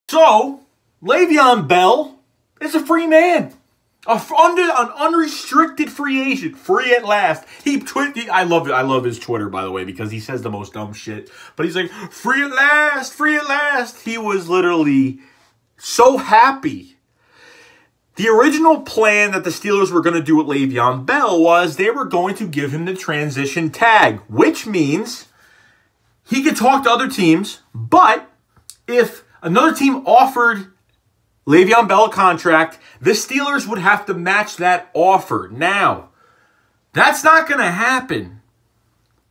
So, Le'Veon Bell is a free man. An unrestricted free agent. Free at last. I love his Twitter, by the way, because he says the most dumb shit. But he's like, free at last, free at last. He was literally so happy. The original plan that the Steelers were going to do with Le'Veon Bell was they were going to give him the transition tag, which means he could talk to other teams, but if another team offered Le'Veon Bell a contract, the Steelers would have to match that offer. Now, that's not going to happen.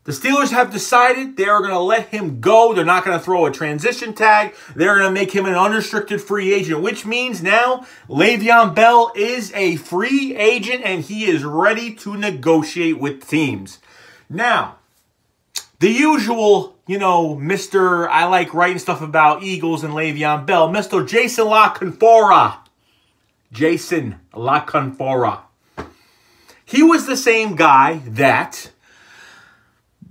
The Steelers have decided they are going to let him go. They're not going to throw a transition tag. They're going to make him an unrestricted free agent, which means now Le'Veon Bell is a free agent and he is ready to negotiate with teams. Now, the usual, Mr. I like writing stuff about Eagles and Le'Veon Bell, Mr. Jason La Canfora. Jason La Canfora. He was the same guy that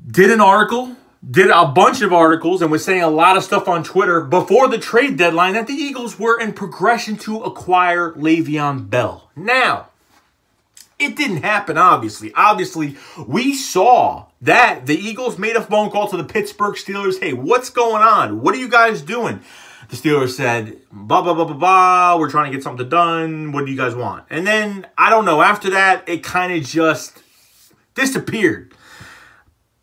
did a bunch of articles, and was saying a lot of stuff on Twitter before the trade deadline that the Eagles were in progression to acquire Le'Veon Bell. Now, it didn't happen, obviously. Obviously, we saw that the Eagles made a phone call to the Pittsburgh Steelers. Hey, what's going on? What are you guys doing? The Steelers said, blah, blah, blah, blah, blah. We're trying to get something done. What do you guys want? And then, I don't know, after that, it kind of just disappeared.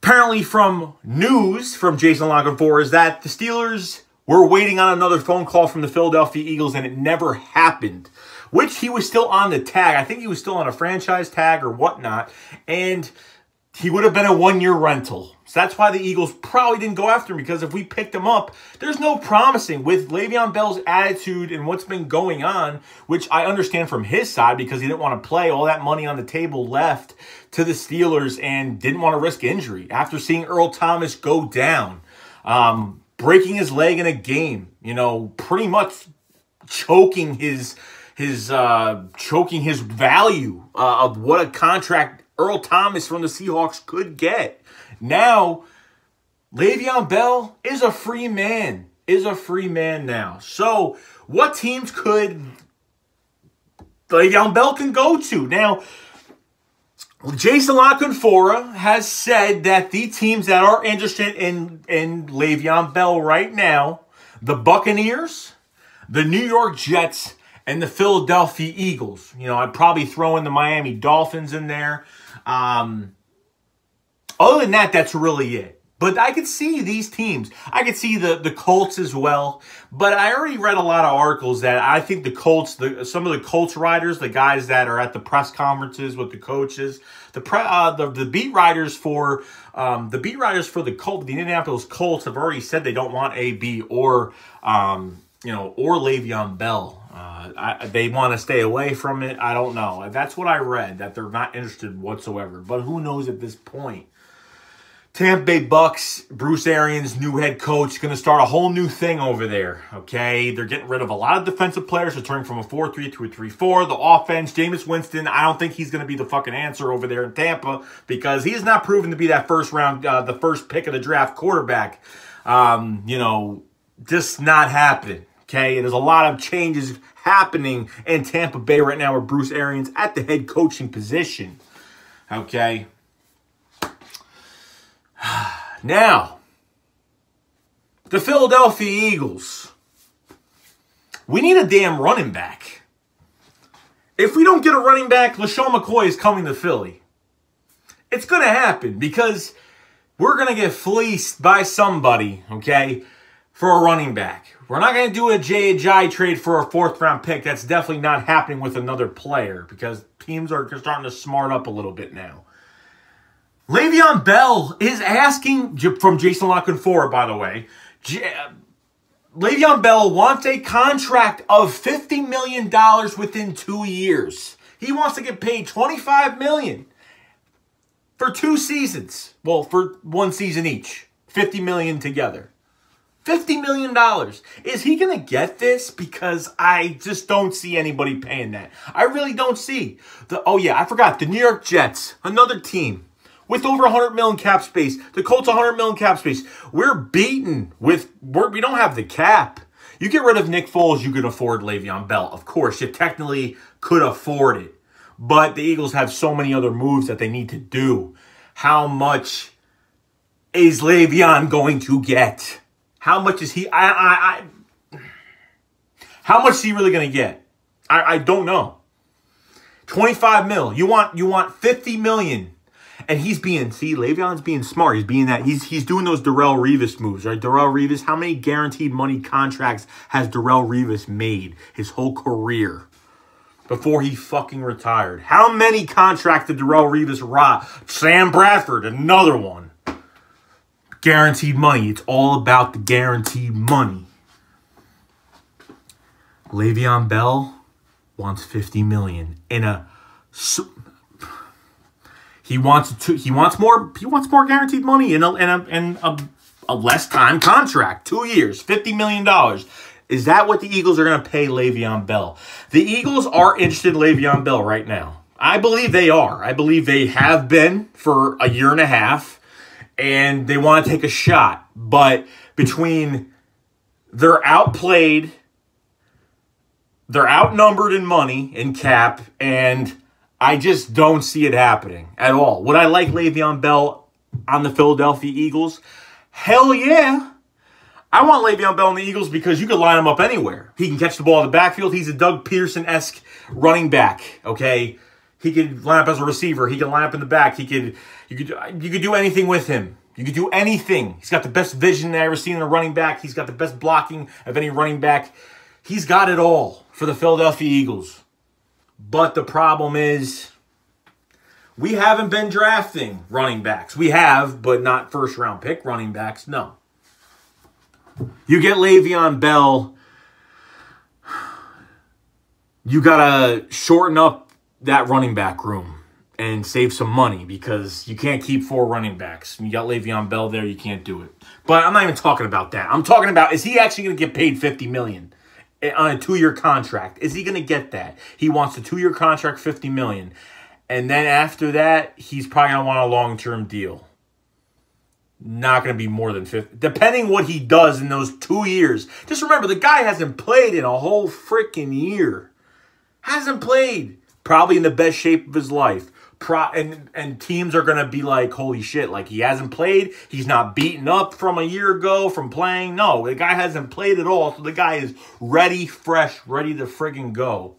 Apparently from news from Jason La Canfora is that the Steelers were waiting on another phone call from the Philadelphia Eagles, and it never happened. Which he was still on the tag. I think he was still on a franchise tag or whatnot. And he would have been a one-year rental. So that's why the Eagles probably didn't go after him. Because if we picked him up, there's no promising. With Le'Veon Bell's attitude and what's been going on, which I understand from his side because he didn't want to play, all that money on the table left to the Steelers and didn't want to risk injury. After seeing Earl Thomas go down, breaking his leg in a game, pretty much choking his value of what a contract Earl Thomas from the Seahawks could get. Now, Le'Veon Bell is a free man. Now. So, what teams could Le'Veon Bell can go to? Now, Jason La Canfora has said that the teams that are interested in Le'Veon Bell right now, the Buccaneers, the New York Jets, and the Philadelphia Eagles. I'd probably throw in the Miami Dolphins in there. Other than that, that's really it. But I could see these teams. I could see the Colts as well. But I already read a lot of articles that I think the Colts, some of the Colts writers, the guys that are at the press conferences with the coaches, the beat writers for the Indianapolis Colts have already said they don't want AB or Le'Veon Bell. They want to stay away from it. I don't know. That's what I read, that they're not interested whatsoever. But who knows at this point? Tampa Bay Bucks, Bruce Arians, new head coach, going to start a whole new thing over there, okay? They're getting rid of a lot of defensive players, returning from a 4-3 to a 3-4. The offense, Jameis Winston, I don't think he's going to be the fucking answer over there in Tampa because he has not proven to be that first round, the first pick of the draft quarterback. Just not happening, okay? There's a lot of changes happening in Tampa Bay right now with Bruce Arians at the head coaching position, okay? Now, the Philadelphia Eagles. We need a damn running back. If we don't get a running back, LaShawn McCoy is coming to Philly. It's going to happen because we're going to get fleeced by somebody, okay, for a running back. We're not going to do a J.J. trade for a fourth-round pick. That's definitely not happening with another player because teams are starting to smart up a little bit now. Le'Veon Bell is asking, from Jason La Canfora, by the way, Le'Veon Bell wants a contract of $50 million within 2 years. He wants to get paid $25 million for 2 seasons. Well, for 1 season each. $50 million together. $50 million. Is he going to get this? Because I just don't see anybody paying that. I really don't see. I forgot. The New York Jets, another team with over $100 million cap space. The Colts $100 million cap space. We're beaten with. We don't have the cap. You get rid of Nick Foles, you can afford Le'Veon Bell. Of course, you technically could afford it. But the Eagles have so many other moves that they need to do. How much is Le'Veon going to get? How much is he... How much is he really going to get? I don't know. 25 mil. You want 50 million. And he's being... See, Le'Veon's being smart. He's being that... He's doing those Darrelle Revis moves, right? Darrelle Revis, how many guaranteed money contracts has Darrelle Revis made his whole career before he fucking retired? How many contracts did Darrelle Revis rob? Sam Bradford, another one. Guaranteed money. It's all about the guaranteed money. Le'Veon Bell wants $50 million in a... He wants more guaranteed money in a less time contract. 2 years, $50 million. Is that what the Eagles are going to pay Le'Veon Bell? The Eagles are interested in Le'Veon Bell right now. I believe they are. I believe they have been for a year and a half, and they want to take a shot. But between they're outplayed, they're outnumbered in money, in cap, and I just don't see it happening at all. Would I like Le'Veon Bell on the Philadelphia Eagles? Hell yeah. I want Le'Veon Bell in the Eagles because you could line him up anywhere. He can catch the ball in the backfield. He's a Doug Peterson-esque running back, okay? He could line up as a receiver. He can line up in the back. You could do anything with him. You could do anything. He's got the best vision I've ever seen in a running back. He's got the best blocking of any running back. He's got it all for the Philadelphia Eagles. But the problem is we haven't been drafting running backs. We have, but not first-round pick running backs. No. You get Le'Veon Bell, you got to shorten up that running back room and save some money because you can't keep 4 running backs. You got Le'Veon Bell there, you can't do it. But I'm not even talking about that. I'm talking about, is he actually going to get paid $50 million on a 2-year contract? Is he going to get that? He wants a 2-year contract, $50 million. And then after that, he's probably going to want a long-term deal. Not going to be more than 50. Depending what he does in those 2 years. Just remember, the guy hasn't played in a whole freaking year. Hasn't played. Probably in the best shape of his life. And teams are going to be like, holy shit, like he hasn't played. He's not beaten up from a year ago from playing. No, the guy hasn't played at all. So the guy is ready, fresh, ready to friggin' go.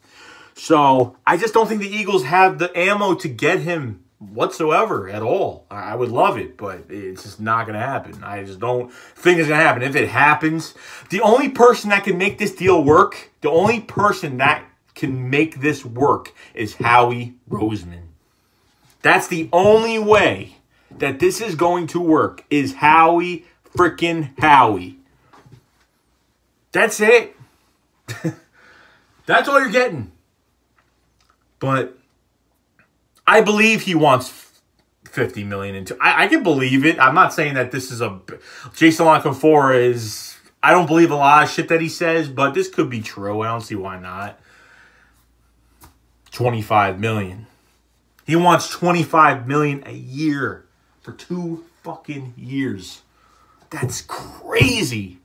So I just don't think the Eagles have the ammo to get him whatsoever at all. I would love it, but it's just not going to happen. I just don't think it's going to happen. If it happens, the only person that can make this deal work, the only person that can make this work is Howie Roseman. That's the only way that this is going to work is Howie freaking Howie. That's it. That's all you're getting. But I believe he wants $50 million into. I can believe it. I'm not saying that this is a Jason LaConfora is. I don't believe a lot of shit that he says, but this could be true. I don't see why not. $25 million. He wants $25 million a year for 2 fucking years. That's crazy.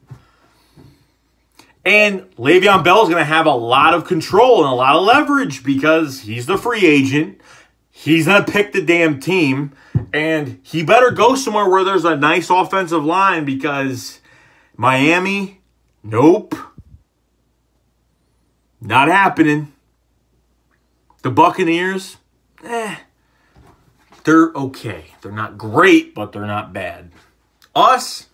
And Le'Veon Bell is going to have a lot of control and a lot of leverage because he's the free agent. He's going to pick the damn team. And he better go somewhere where there's a nice offensive line because Miami, nope. Not happening. The Buccaneers, they're okay. They're not great, but they're not bad. Us,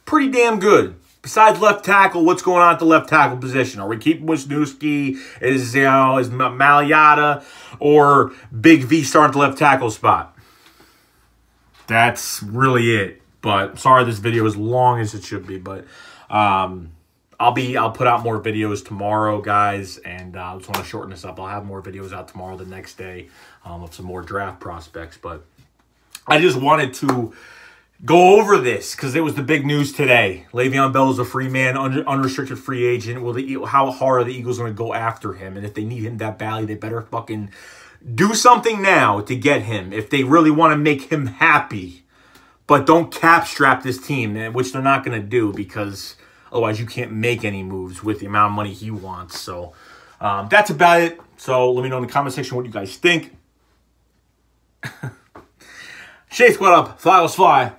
pretty damn good. Besides left tackle, what's going on at the left tackle position? Are we keeping Wisniewski? Is Mariota or Big V starting at the left tackle spot? That's really it. But sorry this video is long as it should be. But I'll put out more videos tomorrow, guys. And I just want to shorten this up. I'll have more videos out tomorrow, the next day, of some more draft prospects. But I just wanted to go over this because it was the big news today. Le'Veon Bell is a free man, unrestricted free agent. How hard are the Eagles going to go after him? And if they need him that badly, they better fucking do something now to get him if they really want to make him happy. But don't cap strap this team, which they're not going to do because Otherwise, you can't make any moves with the amount of money he wants. So that's about it. So let me know in the comment section what you guys think. Shea Squad up. Fly, let's fly.